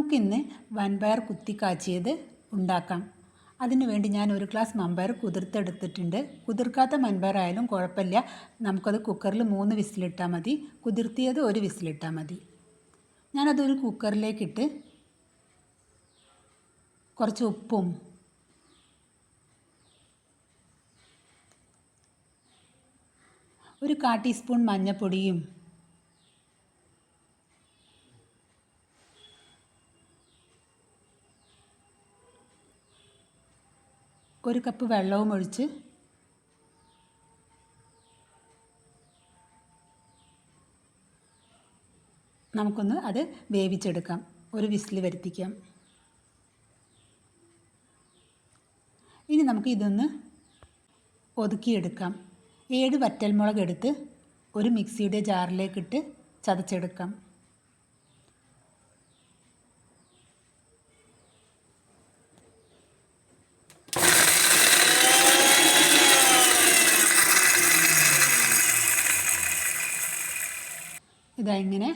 നമുക്കിന്ന് വൻപയർ കുത്തിക്കാച്ചിയത് ഉണ്ടാക്കാം. അതിനുവേണ്ടി ഞാൻ 1 ഗ്ലാസ് മൺപയർ കുതിർത്തെടുത്തിട്ടുണ്ട്. കുതിർക്കാത്ത മൺപയറായാലും കുഴപ്പമില്ല. നമുക്കത് കുക്കറിൽ 3 വിസിലിട്ടാൽ മതി. കുതിർത്തിയത് 1 വിസിലിട്ടാൽ മതി. ഞാനതൊരു കുക്കറിലേക്കിട്ട് കുറച്ച് ഉപ്പും ഒരു 1/4 ടീസ്പൂൺ മഞ്ഞൾപ്പൊടിയും 1 കപ്പ് വെള്ളവും ഒഴിച്ച് നമുക്കൊന്ന് അത് വേവിച്ചെടുക്കാം. ഒരു വിസിൽ വരുത്തിക്കാം. ഇനി നമുക്ക് ഇതൊന്ന് ഒതുക്കിയെടുക്കാം. 7 വറ്റൽമുളക് എടുത്ത് ഒരു മിക്സിയുടെ ജാറിലേക്കിട്ട് ചതച്ചെടുക്കാം. ഇങ്ങനെ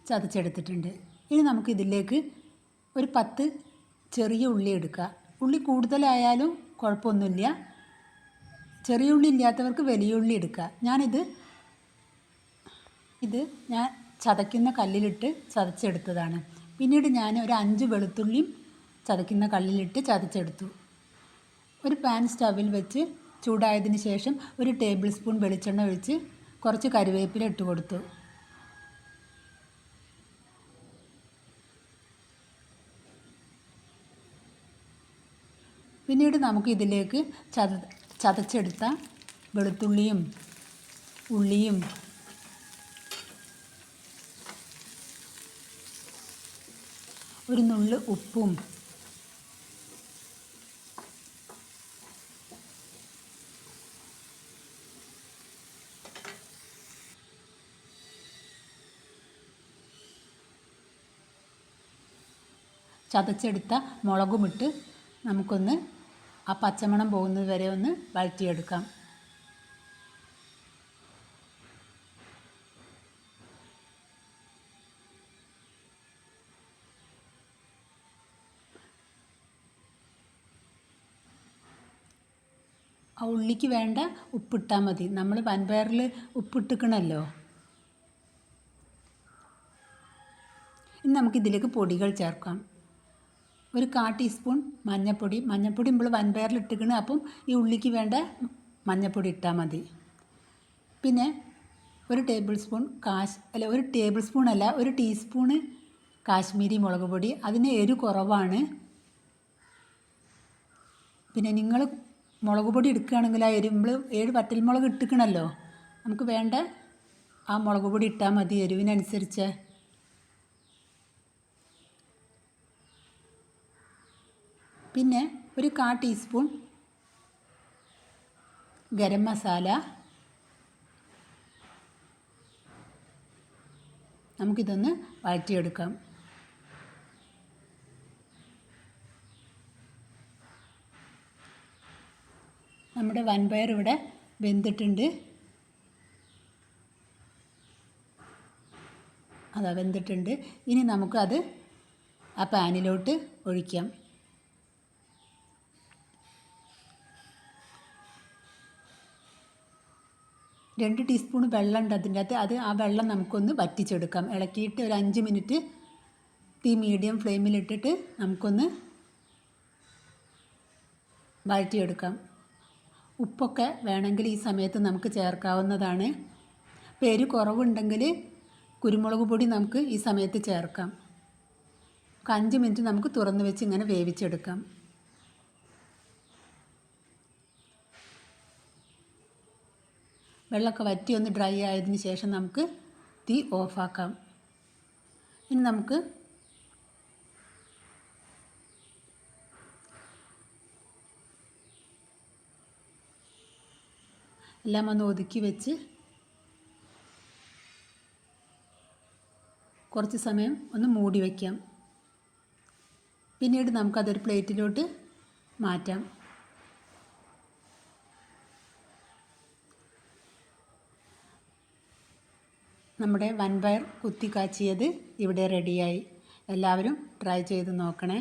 ചതച്ചെടുത്തിട്ടുണ്ട്. ഇനി നമുക്കിതിലേക്ക് ഒരു 10 ചെറിയ ഉള്ളി എടുക്കുക. ഉള്ളി കൂടുതലായാലും കുഴപ്പമൊന്നുമില്ല. ചെറിയ ഉള്ളി ഇല്ലാത്തവർക്ക് വലിയ ഉള്ളി എടുക്കുക. ഞാൻ ചതയ്ക്കുന്ന കല്ലിലിട്ട് ചതച്ചെടുത്തതാണ്. പിന്നീട് ഞാൻ ഒരു 5 വെളുത്തുള്ളിയും ചതയ്ക്കുന്ന കല്ലിലിട്ട് ചതച്ചെടുത്തു. ഒരു പാൻ സ്റ്റവിൽ വെച്ച് ചൂടായതിന് ശേഷം 1 ടേബിൾ സ്പൂൺ വെളിച്ചെണ്ണ ഒഴിച്ച് കുറച്ച് കറിവേപ്പില ഇട്ട് കൊടുത്തു. പിന്നീട് നമുക്ക് ഇതിലേക്ക് ചതച്ചെടുത്ത വെളുത്തുള്ളിയും ഉള്ളിയും ഒരു നുള്ള് ഉപ്പും ചതച്ചെടുത്ത മുളകുമിട്ട് നമുക്കൊന്ന് ആ പച്ചമണം പോകുന്നത് വരെ ഒന്ന് വഴറ്റിയെടുക്കാം. ആ ഉള്ളിക്ക് വേണ്ട ഉപ്പിട്ടാൽ മതി. നമ്മൾ വൻപയറിൽ ഉപ്പിട്ടിക്കണമല്ലോ. ഇനി നമുക്കിതിലേക്ക് പൊടികൾ ചേർക്കാം. ഒരു 1/4 ടീസ്പൂൺ മഞ്ഞൾപ്പൊടി നമ്മൾ വൻപയറിൽ ഇട്ടിക്കണ്. അപ്പം ഈ ഉള്ളിക്ക് വേണ്ട മഞ്ഞൾപ്പൊടി ഇട്ടാൽ മതി. പിന്നെ ഒരു ടീസ്പൂണ് കാശ്മീരി മുളക് പൊടി. അതിന് എരിവ് കുറവാണ്. പിന്നെ നിങ്ങൾ മുളക് പൊടി എടുക്കുകയാണെങ്കിൽ ആ നമ്മൾ 7 വറ്റൽമുളക് ഇട്ടിക്കണമല്ലോ. നമുക്ക് വേണ്ട ആ മുളക് പൊടി ഇട്ടാൽ മതി എരിവിനനുസരിച്ച്. പിന്നെ ഒരു 1/4 ടീസ്പൂൺ ഗരം മസാല. നമുക്കിതൊന്ന് വഴറ്റിയെടുക്കാം. നമ്മുടെ വൻപയർ ഇവിടെ വെന്തിട്ടുണ്ട്. വെന്തിട്ടുണ്ട്. ഇനി നമുക്കത് ആ പാനിലോട്ട് ഒഴിക്കാം. 2 ടീസ്പൂൺ വെള്ളം ഉണ്ട് അതിൻ്റെ അകത്ത്. ആ വെള്ളം നമുക്കൊന്ന് വറ്റിച്ചെടുക്കാം. ഇളക്കിയിട്ട് ഒരു 5 മിനിറ്റ് തീ മീഡിയം ഫ്ലെയിമിലിട്ടിട്ട് നമുക്കൊന്ന് വഴറ്റിയെടുക്കാം. ഉപ്പൊക്കെ വേണമെങ്കിൽ ഈ സമയത്ത് നമുക്ക് ചേർക്കാവുന്നതാണ്. എരിവ് കുറവുണ്ടെങ്കിൽ കുരുമുളക് പൊടി നമുക്ക് ഈ സമയത്ത് ചേർക്കാം. 5 മിനിറ്റ് നമുക്ക് തുറന്ന് വെച്ച് ഇങ്ങനെ വേവിച്ചെടുക്കാം. വെള്ളമൊക്കെ വറ്റി ഒന്ന് ഡ്രൈ ആയതിന് ശേഷം നമുക്ക് തീ ഓഫാക്കാം. ഇനി നമുക്ക് എല്ലാം ഒന്ന് ഒതുക്കി വെച്ച് കുറച്ച് സമയം ഒന്ന് മൂടി വയ്ക്കാം. പിന്നീട് നമുക്കതൊരു പ്ലേറ്റിലോട്ട് മാറ്റാം. നമ്മുടെ വൻപയർ കുത്തി കാച്ചിയത് ഇവിടെ റെഡിയായി. എല്ലാവരും ട്രൈ ചെയ്ത് നോക്കണേ.